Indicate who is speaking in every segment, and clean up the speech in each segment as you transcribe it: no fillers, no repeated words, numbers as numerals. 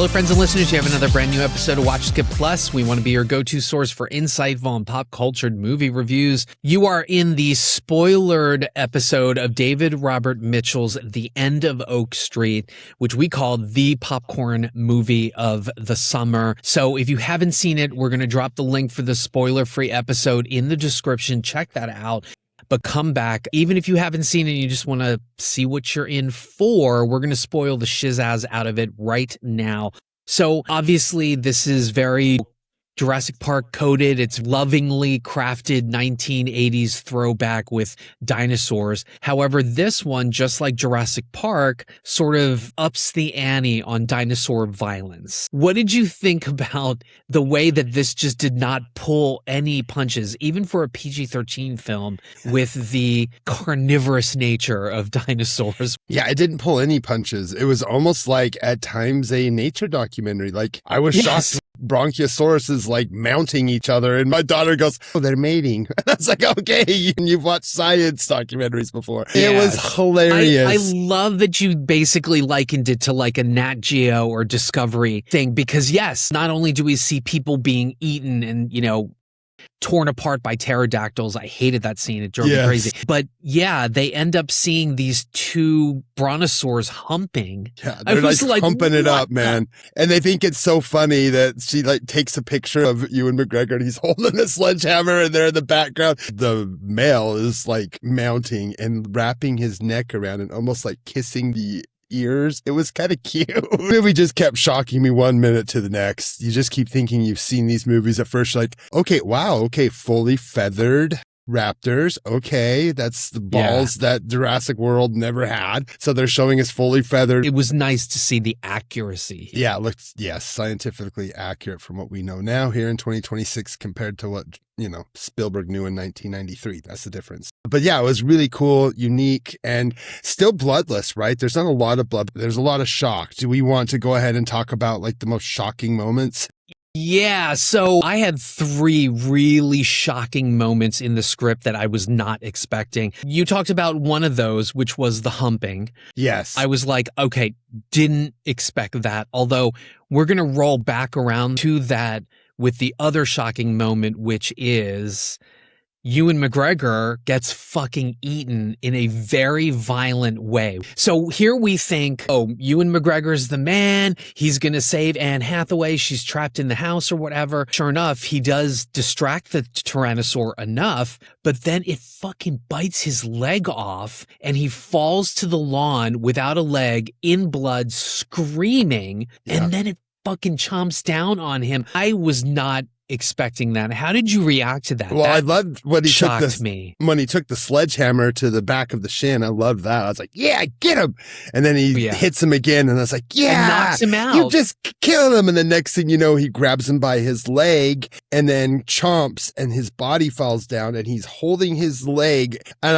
Speaker 1: Hello, friends and listeners. You have another brand new episode of Watch Skip Plus. We want to be your go-to source for insightful and pop-cultured movie reviews. You are in the spoilered episode of David Robert Mitchell's The End of Oak Street, which we call the popcorn movie of the summer. So if you haven't seen it, we're going to drop the link for the spoiler-free episode in the description. Check that out. But come back, even if you haven't seen it and you just want to see what you're in for, we're going to spoil the shizzazz out of it right now. So obviously this is very Jurassic Park coded. It's lovingly crafted 1980s throwback with dinosaurs. However, this one, just like Jurassic Park, sort of ups the ante on dinosaur violence. What did you think about the way that this just did not pull any punches, even for a PG-13 film, with the carnivorous nature of dinosaurs?
Speaker 2: Yeah, it didn't pull any punches. It was almost like at times a nature documentary. Like I was shocked. Bronchiosaurus like mounting each other, and my daughter goes, "Oh, they're mating." And I was like, "Okay, you've watched science documentaries before." Yes. It was hilarious.
Speaker 1: I love that you basically likened it to like a Nat Geo or Discovery thing, because yes, not only do we see people being eaten and, torn apart by pterodactyls. I hated that scene. It drove me crazy. But yeah, they end up seeing these two brontosaurs humping.
Speaker 2: Yeah, they're like humping it up, man. And they think it's so funny that she like takes a picture of Ewan McGregor and he's holding a sledgehammer and they're in the background. The male is like mounting and wrapping his neck around and almost like kissing the ears. It was kind of cute. The movie just kept shocking me one minute to the next. You just keep thinking you've seen these movies at first, like, okay, wow, okay, fully feathered raptors. Okay, that's the balls that Jurassic World never had. So they're showing us fully feathered.
Speaker 1: It was nice to see the accuracy.
Speaker 2: Yeah, it looks, scientifically accurate from what we know now here in 2026 compared to what, Spielberg knew in 1993. That's the difference. But yeah, it was really cool, unique, and still bloodless, right? There's not a lot of blood. There's a lot of shock. Do we want to go ahead and talk about like the most shocking moments?
Speaker 1: Yeah, so I had 3 really shocking moments in the script that I was not expecting. You talked about one of those, which was the humping.
Speaker 2: Yes.
Speaker 1: I was like, okay, didn't expect that. Although we're going to roll back around to that with the other shocking moment, which is Ewan McGregor gets fucking eaten in a very violent way. So here we think, oh, Ewan McGregor's the man. He's going to save Anne Hathaway. She's trapped in the house or whatever. Sure enough, he does distract the Tyrannosaur enough, but then it fucking bites his leg off and he falls to the lawn without a leg, in blood, screaming, and then it fucking chomps down on him. I was not expecting that. How did you react to that?
Speaker 2: Well, I loved when he took
Speaker 1: when
Speaker 2: he took the sledgehammer to the back of the shin. I loved that. I was like, yeah, get him. And then he hits him again. And I was like, yeah,
Speaker 1: and knocks him out.
Speaker 2: You just killed him. And the next thing you know, he grabs him by his leg and then chomps and his body falls down and he's holding his leg. And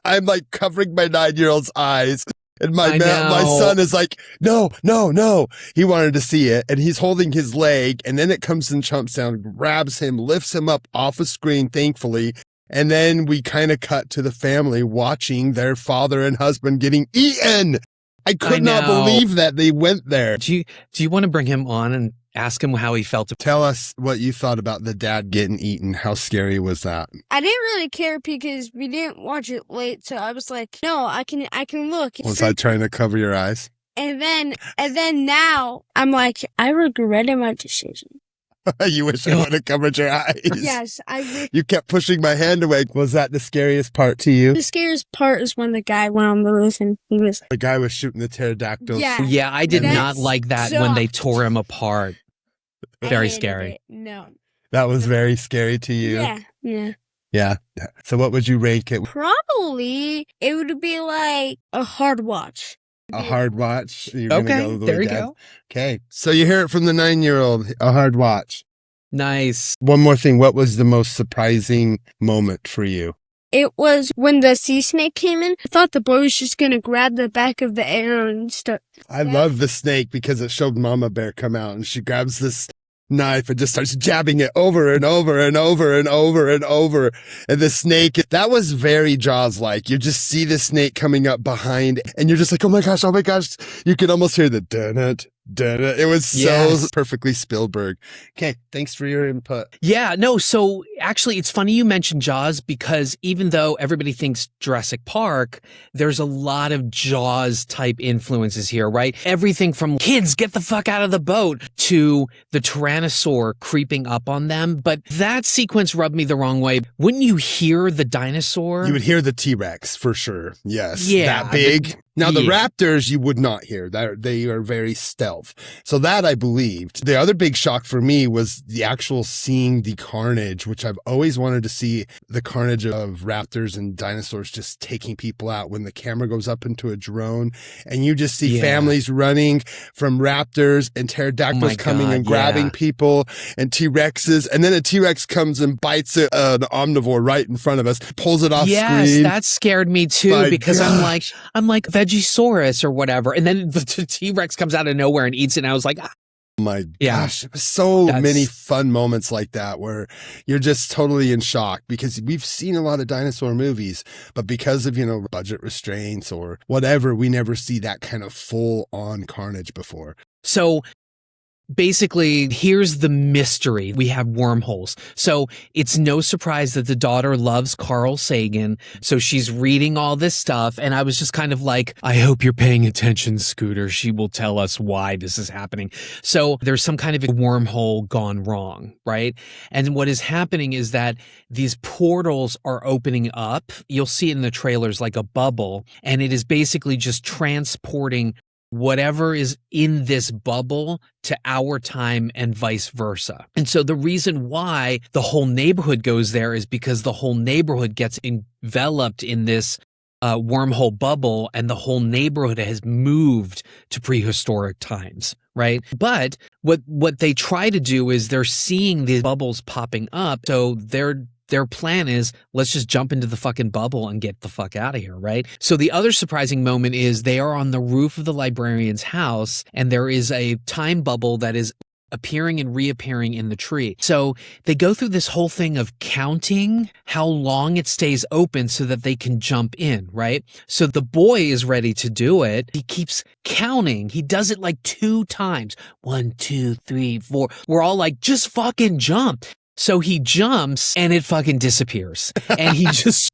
Speaker 2: I'm like covering my 9-year-old's eyes. And my son is like, no. He wanted to see it. And he's holding his leg. And then it comes and chomps down, grabs him, lifts him up off a screen, thankfully. And then we kind of cut to the family watching their father and husband getting eaten. I could not believe that they went there.
Speaker 1: Do you want to bring him on and ask him how he felt?
Speaker 2: Tell us what you thought about the dad getting eaten. How scary was that?
Speaker 3: I didn't really care because we didn't watch it late, so I was like, no, I can look.
Speaker 2: Was I trying to cover your eyes?
Speaker 3: And then now I'm like, I regretted my decision.
Speaker 2: You wish I would have covered your eyes.
Speaker 3: Yes,
Speaker 2: You kept pushing my hand away. Was that the scariest part to you?
Speaker 3: The scariest part is when the guy went on the roof and the
Speaker 2: guy was shooting the pterodactyls.
Speaker 1: Yeah, I did not like that when they tore him apart. Very scary.
Speaker 3: No.
Speaker 2: That was very scary to you. Yeah. So what would you rank it?
Speaker 3: Probably it would be like a hard watch.
Speaker 2: A hard watch? You're
Speaker 1: okay, there you go.
Speaker 2: Okay. So you hear it from the 9-year-old, a hard watch.
Speaker 1: Nice.
Speaker 2: One more thing. What was the most surprising moment for you?
Speaker 3: It was when the sea snake came in. I thought the boy was just going to grab the back of the arrow and start.
Speaker 2: I love the snake because it showed Mama Bear come out and she grabs this knife and just starts jabbing it over and over and over and over and over. And the snake, that was very Jaws-like. You just see the snake coming up behind and you're just like, oh my gosh. You can almost hear the dun-dun, It was so
Speaker 1: Yes.
Speaker 2: perfectly Spielberg. Okay, thanks for your input.
Speaker 1: Yeah, no, so actually it's funny you mentioned Jaws because even though everybody thinks Jurassic Park, there's a lot of Jaws type influences here, right? Everything from kids get the fuck out of the boat to the Tyrannosaur creeping up on them. But that sequence rubbed me the wrong way. Wouldn't you hear the dinosaur?
Speaker 2: You would hear the T-Rex for sure. Yes.
Speaker 1: Yeah,
Speaker 2: That big. Now, the
Speaker 1: yeah.
Speaker 2: raptors, you would not hear. They are very stealth. So that I believed. The other big shock for me was the actual seeing the carnage, which I've always wanted to see the carnage of raptors and dinosaurs just taking people out when the camera goes up into a drone and you just see families running from raptors and pterodactyls coming and grabbing people and T-Rexes. And then a T-Rex comes and bites an omnivore right in front of us, pulls it off screen.
Speaker 1: Yes, that scared me too because I'm like Vegisaurus or whatever. And then the T-Rex comes out of nowhere and eats it. And I was like,
Speaker 2: oh my gosh, it was so many fun moments like that where you're just totally in shock because we've seen a lot of dinosaur movies, but because of, budget restraints or whatever, we never see that kind of full on carnage before.
Speaker 1: So basically, here's the mystery. We have wormholes. So it's no surprise that the daughter loves Carl Sagan. So she's reading all this stuff. And I was just kind of like, I hope you're paying attention, Scooter. She will tell us why this is happening. So there's some kind of a wormhole gone wrong, right? And what is happening is that these portals are opening up. You'll see it in the trailers like a bubble. And it is basically just transporting whatever is in this bubble to our time and vice versa. And so the reason why the whole neighborhood goes there is because the whole neighborhood gets enveloped in this wormhole bubble and the whole neighborhood has moved to prehistoric times, right? But what they try to do is they're seeing these bubbles popping up. So their plan is, let's just jump into the fucking bubble and get the fuck out of here, right? So the other surprising moment is they are on the roof of the librarian's house, and there is a time bubble that is appearing and reappearing in the tree. So they go through this whole thing of counting how long it stays open so that they can jump in, right? So the boy is ready to do it. He keeps counting. He does it like 2 times. 1, 2, 3, 4. We're all like, just fucking jump. So he jumps and it fucking disappears. And he just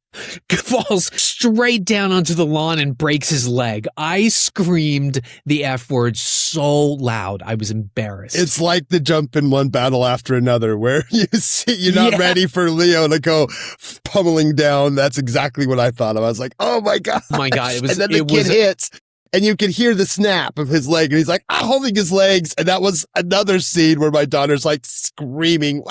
Speaker 1: falls straight down onto the lawn and breaks his leg. I screamed the F word so loud. I was embarrassed.
Speaker 2: It's like the jump in one battle after another where you see you're not ready for Leo to go pummeling down. That's exactly what I thought of. I was like, oh my God.
Speaker 1: Oh my God.
Speaker 2: And then the kid hits. And you can hear the snap of his leg, and he's like, holding his legs. And that was another scene where my daughter's like screaming.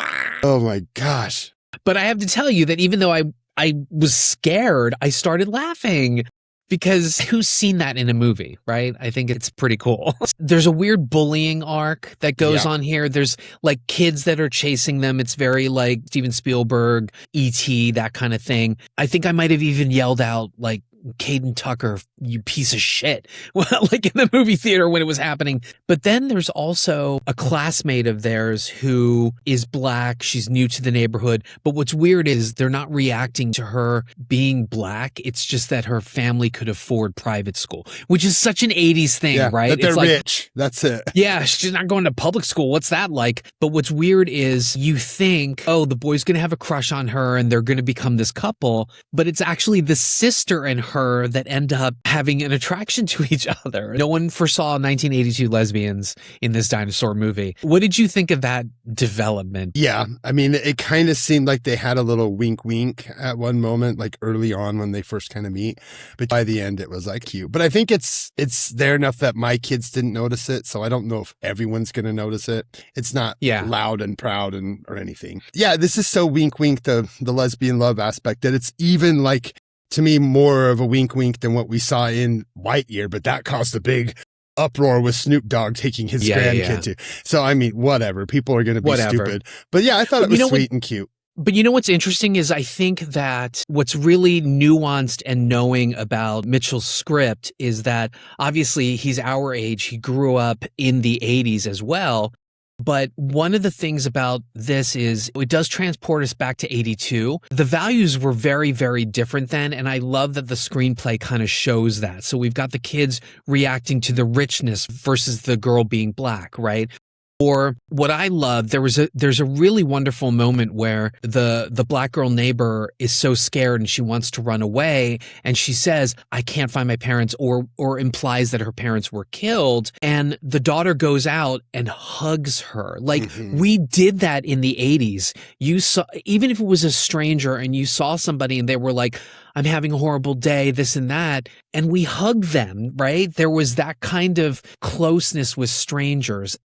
Speaker 2: Oh my gosh.
Speaker 1: But I have to tell you that even though I was scared, I started laughing because who's seen that in a movie, right? I think it's pretty cool. There's a weird bullying arc that goes on here. There's like kids that are chasing them. It's very like Steven Spielberg, E.T., that kind of thing. I think I might have even yelled out like, Caden Tucker, you piece of shit. Well, like in the movie theater when it was happening. But then there's also a classmate of theirs who is black. She's new to the neighborhood. But what's weird is they're not reacting to her being black. It's just that her family could afford private school, which is such an 80s thing, right?
Speaker 2: That they're
Speaker 1: it's like,
Speaker 2: rich. That's it.
Speaker 1: Yeah, she's not going to public school. What's that like? But what's weird is you think, oh, the boy's going to have a crush on her and they're going to become this couple. But it's actually the sister and her that end up having an attraction to each other. No one foresaw 1982 lesbians in this dinosaur movie. What did you think of that development?
Speaker 2: Yeah, I mean, it kind of seemed like they had a little wink at one moment, like early on when they first kind of meet. But by the end, it was like cute. But I think it's there enough that my kids didn't notice it. So I don't know if everyone's going to notice it. It's not loud and proud or anything. Yeah, this is so wink, the lesbian love aspect that it's even like, to me, more of a wink than what we saw in Lightyear, but that caused a big uproar with Snoop Dogg taking his grandkid to. So, I mean, whatever. People are going to be stupid. But yeah, I thought it was sweet and cute.
Speaker 1: But you know what's interesting is I think that what's really nuanced and knowing about Mitchell's script is that obviously he's our age. He grew up in the 80s as well. But one of the things about this is it does transport us back to 82. The values were very, very different then. And I love that the screenplay kind of shows that. So we've got the kids reacting to the richness versus the girl being black, right? Or what I love, there's a really wonderful moment where the black girl neighbor is so scared and she wants to run away, and she says, "I can't find my parents," or implies that her parents were killed, and the daughter goes out and hugs her. Like we did that in the 80s. You saw, even if it was a stranger and you saw somebody and they were like, "I'm having a horrible day," this and that, and we hugged them, right? There was that kind of closeness with strangers.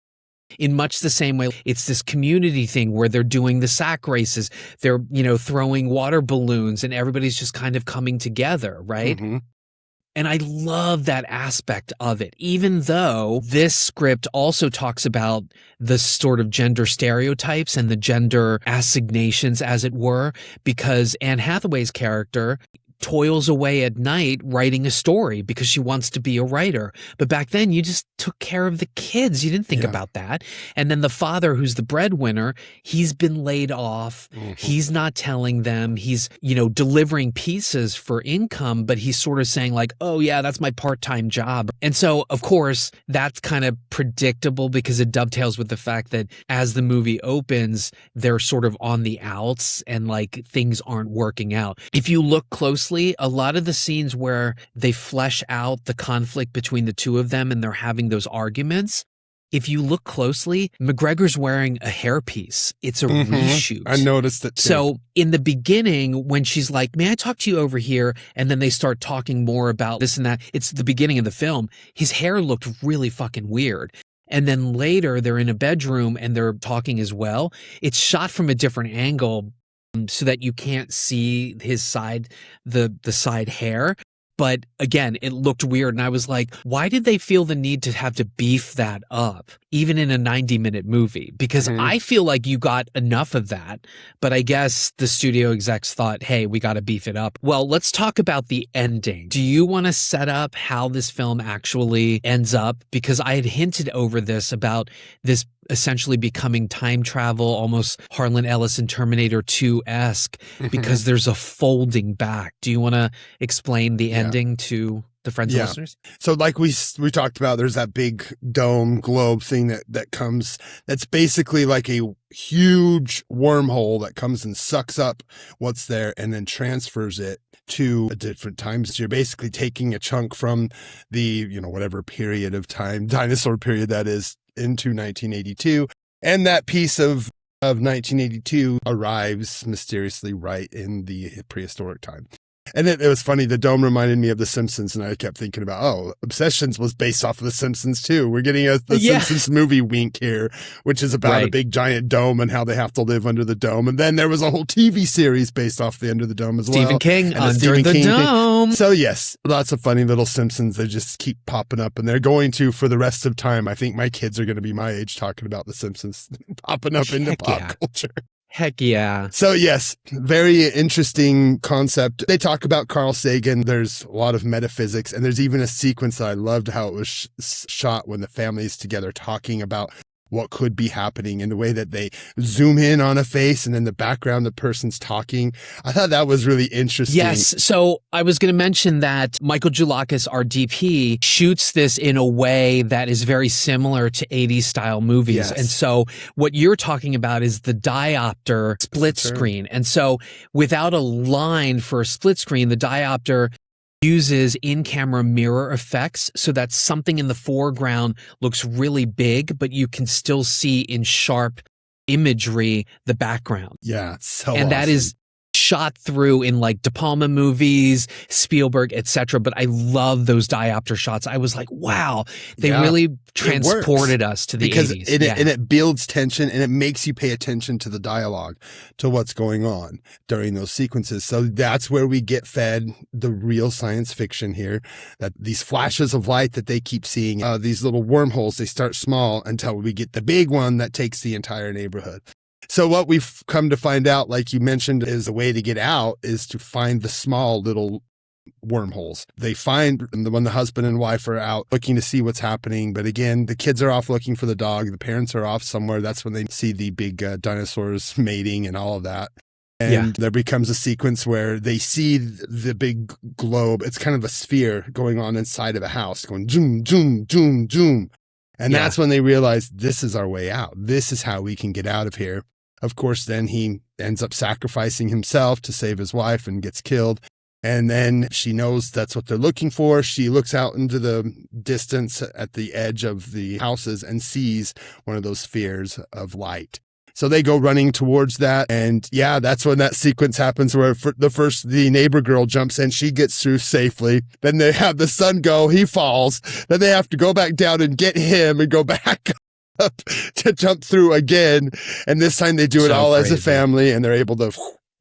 Speaker 1: In much the same way, it's this community thing where they're doing the sack races. They're, throwing water balloons and everybody's just kind of coming together, right? And I love that aspect of it, even though this script also talks about the sort of gender stereotypes and the gender assignations, as it were, because Anne Hathaway's character toils away at night writing a story because she wants to be a writer. But back then you just took care of the kids. You didn't think about that. And then the father, who's the breadwinner, he's been laid off. He's not telling them. He's, delivering pieces for income, but he's sort of saying like, "Oh yeah, that's my part-time job." And so of course that's kind of predictable because it dovetails with the fact that as the movie opens, they're sort of on the outs and like things aren't working out. If you look closely, a lot of the scenes where they flesh out the conflict between the two of them and they're having those arguments, if you look closely, McGregor's wearing a hairpiece. It's a reshoot.
Speaker 2: I noticed it too.
Speaker 1: So in the beginning, when she's like, "May I talk to you over here?" And then they start talking more about this and that. It's the beginning of the film. His hair looked really fucking weird. And then later they're in a bedroom and they're talking as well. It's shot from a different angle, so that you can't see his side, the side hair. But again, it looked weird. And I was like, why did they feel the need to have to beef that up, even in a 90-minute movie? Because I feel like you got enough of that. But I guess the studio execs thought, hey, we got to beef it up. Well, let's talk about the ending. Do you want to set up how this film actually ends up? Because I had hinted over this about this essentially becoming time travel, almost Harlan Ellison Terminator 2-esque, because there's a folding back. Do you want to explain the ending to the friends and listeners?
Speaker 2: So like we talked about, there's that big dome globe thing that comes, that's basically like a huge wormhole that comes and sucks up what's there and then transfers it to a different time. So you're basically taking a chunk from the, whatever period of time, dinosaur period that is, into 1982, and that piece of 1982 arrives mysteriously right in the prehistoric time. And it was funny, the dome reminded me of The Simpsons, and I kept thinking about, Obsessions was based off of The Simpsons too. We're getting the Simpsons movie wink here, which is about a big giant dome and how they have to live under the dome. And then there was a whole TV series based off the Under the Dome as well.
Speaker 1: Stephen King, Under the Dome.
Speaker 2: So yes, lots of funny little Simpsons. They just keep popping up, and they're going to for the rest of time. I think my kids are going to be my age talking about The Simpsons popping up into pop culture.
Speaker 1: Heck yeah.
Speaker 2: So yes, very interesting concept. They talk about Carl Sagan. There's a lot of metaphysics, and there's even a sequence that I loved how it was shot when the family is together talking about what could be happening, in the way that they zoom in on a face and in the background the person's talking. I thought that was really interesting.
Speaker 1: Yes. So I was going to mention that Michael Joulakis, our DP, shoots this in a way that is very similar to 80s style movies.
Speaker 2: Yes.
Speaker 1: And so what you're talking about is the diopter split screen. And so without a line for a split screen, the diopter uses in-camera mirror effects so that something in the foreground looks really big, but you can still see in sharp imagery the background.
Speaker 2: Yeah, it's so
Speaker 1: and
Speaker 2: awesome.
Speaker 1: That is shot through in like De Palma movies, Spielberg, etc. But I love those diopter shots. I was like, wow, they really transported us to the 80s.
Speaker 2: And it builds tension, and it makes you pay attention to the dialogue, to what's going on during those sequences. So that's where we get fed the real science fiction here, that these flashes of light that they keep seeing, these little wormholes, they start small until we get the big one that takes the entire neighborhood. So what we've come to find out, like you mentioned, is a way to get out is to find the small little wormholes. They find when the husband and wife are out looking to see what's happening. But again, the kids are off looking for the dog. The parents are off somewhere. That's when they see the big dinosaurs mating and all of that. And there becomes a sequence where they see the big globe. It's kind of a sphere going on inside of a house going zoom, zoom, zoom, zoom. And that's when they realize this is our way out. This is how we can get out of here. Of course, then he ends up sacrificing himself to save his wife and gets killed. And then she knows that's what they're looking for. She looks out into the distance at the edge of the houses and sees one of those spheres of light. So they go running towards that. And that's when that sequence happens where the neighbor girl jumps in. She gets through safely. Then they have the son go. He falls. Then they have to go back down and get him and go back up to jump through again. And this time they do it all crazy. As a family, and they're able to,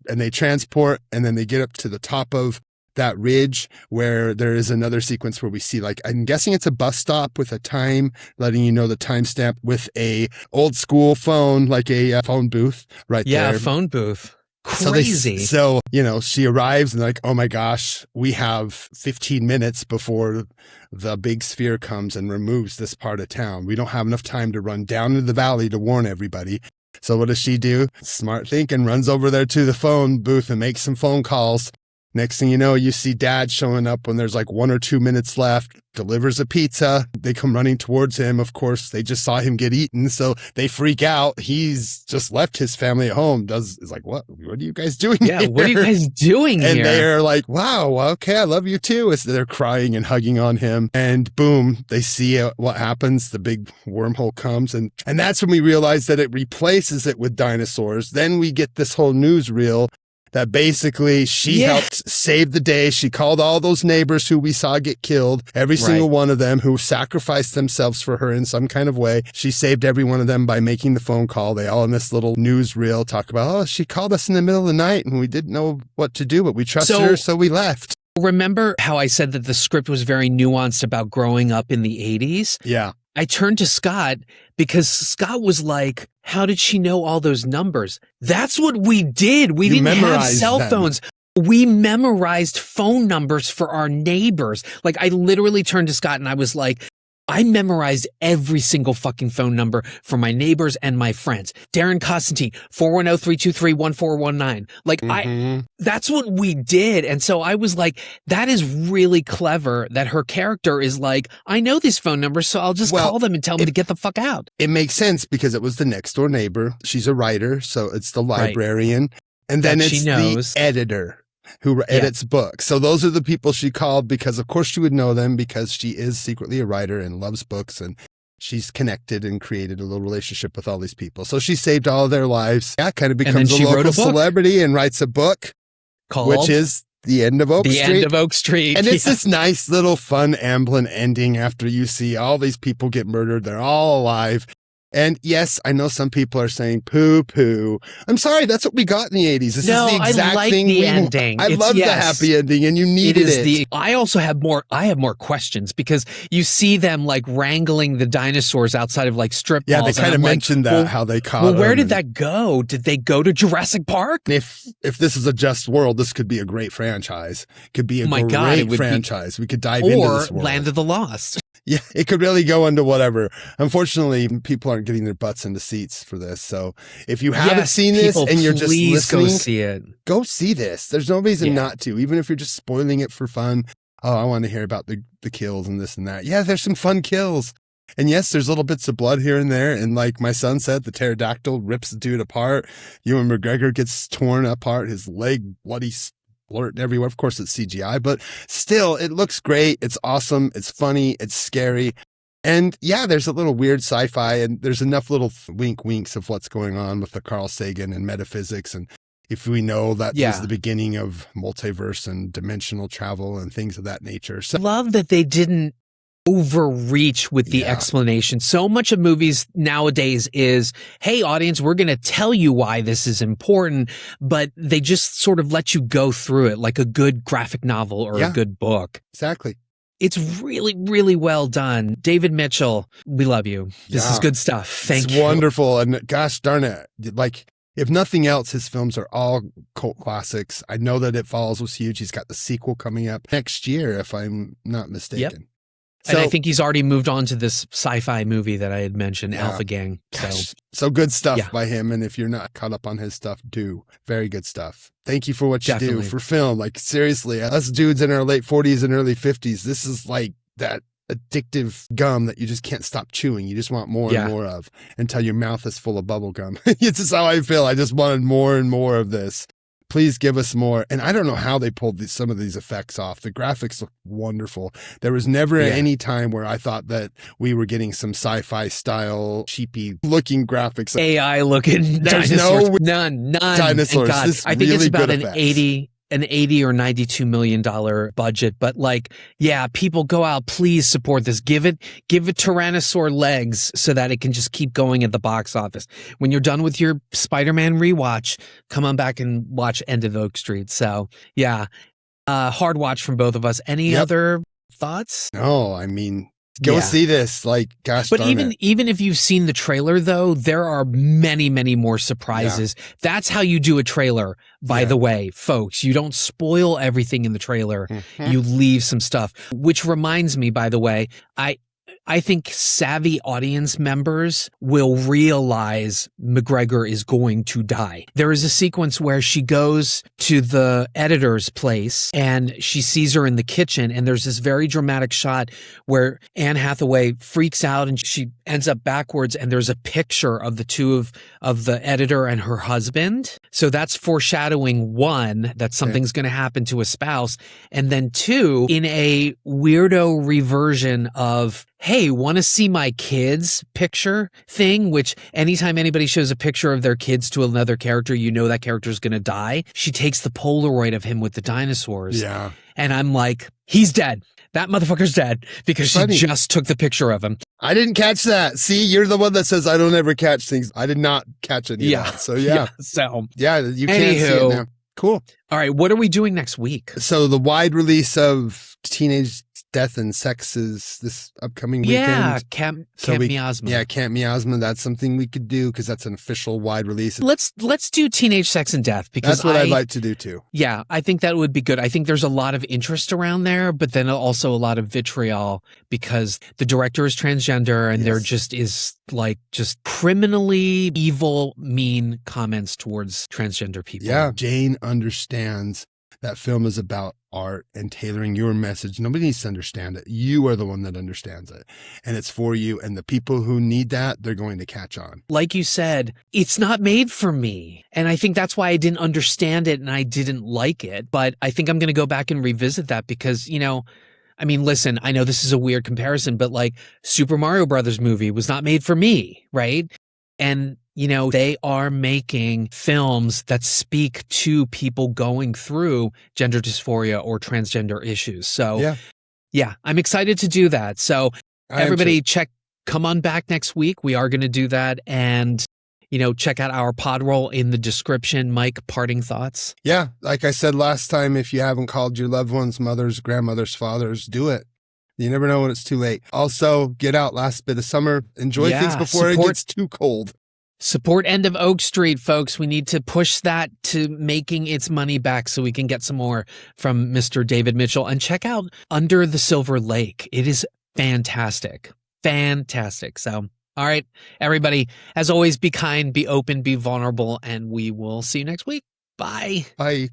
Speaker 2: and they transport, and then they get up to the top of that ridge where there is another sequence where we see, like, I'm guessing it's a bus stop with a time letting you know the timestamp with a old school phone, like a phone booth right there. Yeah,
Speaker 1: phone booth. Crazy.
Speaker 2: So, she arrives and like, oh my gosh, we have 15 minutes before the big sphere comes and removes this part of town. We don't have enough time to run down into the valley to warn everybody. So what does she do? Smart thinking, runs over there to the phone booth and makes some phone calls. Next thing you know, you see Dad showing up when there's like 1 or 2 minutes left, delivers a pizza. They come running towards him. Of course, they just saw him get eaten, so they freak out. He's just left his family at home. Is like, what are you guys doing here?
Speaker 1: What are you guys doing here?
Speaker 2: And they're like, wow, okay, I love you too. As they're crying and hugging on him. And boom, they see what happens. The big wormhole comes. And that's when we realize that it replaces it with dinosaurs. Then we get this whole newsreel that basically she helped save the day. She called all those neighbors who we saw get killed, every single one of them who sacrificed themselves for her in some kind of way. She saved every one of them by making the phone call. They all in this little newsreel talk about, she called us in the middle of the night and we didn't know what to do, but we trusted her, so we left.
Speaker 1: Remember how I said that the script was very nuanced about growing up in the 80s?
Speaker 2: Yeah.
Speaker 1: I turned to Scott because Scott was like, how did she know all those numbers? That's what we did. We didn't have cell phones. We memorized phone numbers for our neighbors. Like, I literally turned to Scott and I was like, I memorized every single fucking phone number for my neighbors and my friends. Darren Constantine, 410-323-1419. Like, that's what we did. And so I was like, that is really clever that her character is like, I know these phone numbers, so I'll just call them and tell them to get the fuck out.
Speaker 2: It makes sense because it was the next door neighbor. She's a writer, so it's the librarian. And then it's the editor who edits books. So those are the people she called because, of course, she would know them because she is secretly a writer and loves books, and she's connected and created a little relationship with all these people. So she saved all of their lives. Yeah, kind of becomes a local celebrity and writes a book called, which is The End of Oak Street.
Speaker 1: The End of Oak Street.
Speaker 2: And it's this nice little fun Amblin ending after you see all these people get murdered. They're all alive. And yes, I know some people are saying poo poo. I'm sorry, that's what we got in the 80s. This is the exact thing
Speaker 1: the ending.
Speaker 2: I love the happy ending, and you needed it.
Speaker 1: I also have more questions because you see them like wrangling the dinosaurs outside of like strip malls.
Speaker 2: Yeah, they kind of mentioned that, how they caught them.
Speaker 1: Well, where did that go? Did they go to Jurassic Park?
Speaker 2: If this is a just world, this could be a great franchise. It could be a great franchise. We could dive into this world.
Speaker 1: Or Land of the Lost.
Speaker 2: Yeah, it could really go into whatever. Unfortunately, people aren't getting their butts into seats for this. So if you haven't seen this and you're just listening,
Speaker 1: go see it.
Speaker 2: Go see this. There's no reason not to, even if you're just spoiling it for fun. Oh, I want to hear about the kills and this and that. Yeah, there's some fun kills. And yes, there's little bits of blood here and there. And like my son said, the pterodactyl rips the dude apart. Ewan McGregor gets torn apart. His leg bloody blurt everywhere. Of course, it's CGI, but still, it looks great. It's awesome. It's funny. It's scary. And yeah, there's a little weird sci-fi, and there's enough little winks of what's going on with the Carl Sagan and metaphysics. And if we know that was the beginning of multiverse and dimensional travel and things of that nature. So,
Speaker 1: I love that they didn't overreach with the explanation. So much of movies nowadays is, hey, audience, we're going to tell you why this is important, but they just sort of let you go through it like a good graphic novel or a good book.
Speaker 2: Exactly.
Speaker 1: It's really, really well done. David Mitchell, we love you. This is good stuff. Thank you.
Speaker 2: It's wonderful. And gosh darn it. Like, if nothing else, his films are all cult classics. I know that It Follows was huge. He's got the sequel coming up next year, if I'm not mistaken.
Speaker 1: Yep. And I think he's already moved on to this sci-fi movie that I had mentioned, Alpha Gang.
Speaker 2: So good stuff by him. And if you're not caught up on his stuff, do. Very good stuff. Thank you for what you do for film. Like, seriously, us dudes in our late 40s and early 50s, this is like that addictive gum that you just can't stop chewing. You just want more and more of until your mouth is full of bubble gum. It's just how I feel. I just wanted more and more of this. Please give us more. And I don't know how they pulled some of these effects off. The graphics look wonderful. There was never any time where I thought that we were getting some sci-fi style, cheapy looking graphics.
Speaker 1: AI looking dinosaurs. None.
Speaker 2: Dinosaurs.
Speaker 1: God, I think it's about an 80 or $92 million budget. But like, people go out, please support this. Give it Tyrannosaur legs so that it can just keep going at the box office. When you're done with your Spider-Man rewatch, come on back and watch End of Oak Street. So hard watch from both of us. Any other thoughts?
Speaker 2: No, I mean, go see this. Like, gosh,
Speaker 1: but even if you've seen the trailer, though, there are many, many more surprises. That's how you do a trailer, by the way, folks. You don't spoil everything in the trailer. You leave some stuff. Which reminds me, by the way, I think savvy audience members will realize McGregor is going to die. There is a sequence where she goes to the editor's place and she sees her in the kitchen, and there's this very dramatic shot where Anne Hathaway freaks out and she ends up backwards, and there's a picture of the two of the editor and her husband. So that's foreshadowing, one, that something's going to happen to a spouse, and then two, in a weirdo reversion of, hey, want to see my kids picture thing, which anytime anybody shows a picture of their kids to another character, you know that character is going to die. She takes the Polaroid of him with the dinosaurs. Yeah. And I'm like, he's dead. That motherfucker's dead because she just took the picture of him.
Speaker 2: I didn't catch that. See, you're the one that says I don't ever catch things. I did not catch any of that. So you can't see it now. Cool.
Speaker 1: All right. What are we doing next week?
Speaker 2: So the wide release of Teenage Death and Sex is this upcoming weekend.
Speaker 1: Yeah, Camp Miasma.
Speaker 2: Yeah, Camp Miasma. That's something we could do because that's an official wide release.
Speaker 1: Let's do Teenage Sex and Death because
Speaker 2: that's what I'd like to do too.
Speaker 1: Yeah, I think that would be good. I think there's a lot of interest around there, but then also a lot of vitriol because the director is transgender and there just is just criminally evil, mean comments towards transgender people.
Speaker 2: Yeah, Jane understands that film is about art and tailoring your message. Nobody needs to understand it. You are the one that understands it. And it's for you. And the people who need that, they're going to catch on.
Speaker 1: Like you said, it's not made for me. And I think that's why I didn't understand it and I didn't like it. But I think I'm going to go back and revisit that because, I mean, listen, I know this is a weird comparison, but like Super Mario Brothers movie was not made for me, right? And they are making films that speak to people going through gender dysphoria or transgender issues. So, I'm excited to do that. So, everybody come on back next week. We are going to do that. And, check out our pod roll in the description. Mike, parting thoughts?
Speaker 2: Yeah. Like I said last time, if you haven't called your loved ones, mothers, grandmothers, fathers, do it. You never know when it's too late. Also, get out last bit of summer. Enjoy things before it gets too cold.
Speaker 1: Support End of Oak Street, folks. We need to push that to making its money back so we can get some more from Mr. David Mitchell. And check out Under the Silver Lake. It is fantastic. Fantastic. So, all right, everybody, as always, be kind, be open, be vulnerable, and we will see you next week. Bye.
Speaker 2: Bye.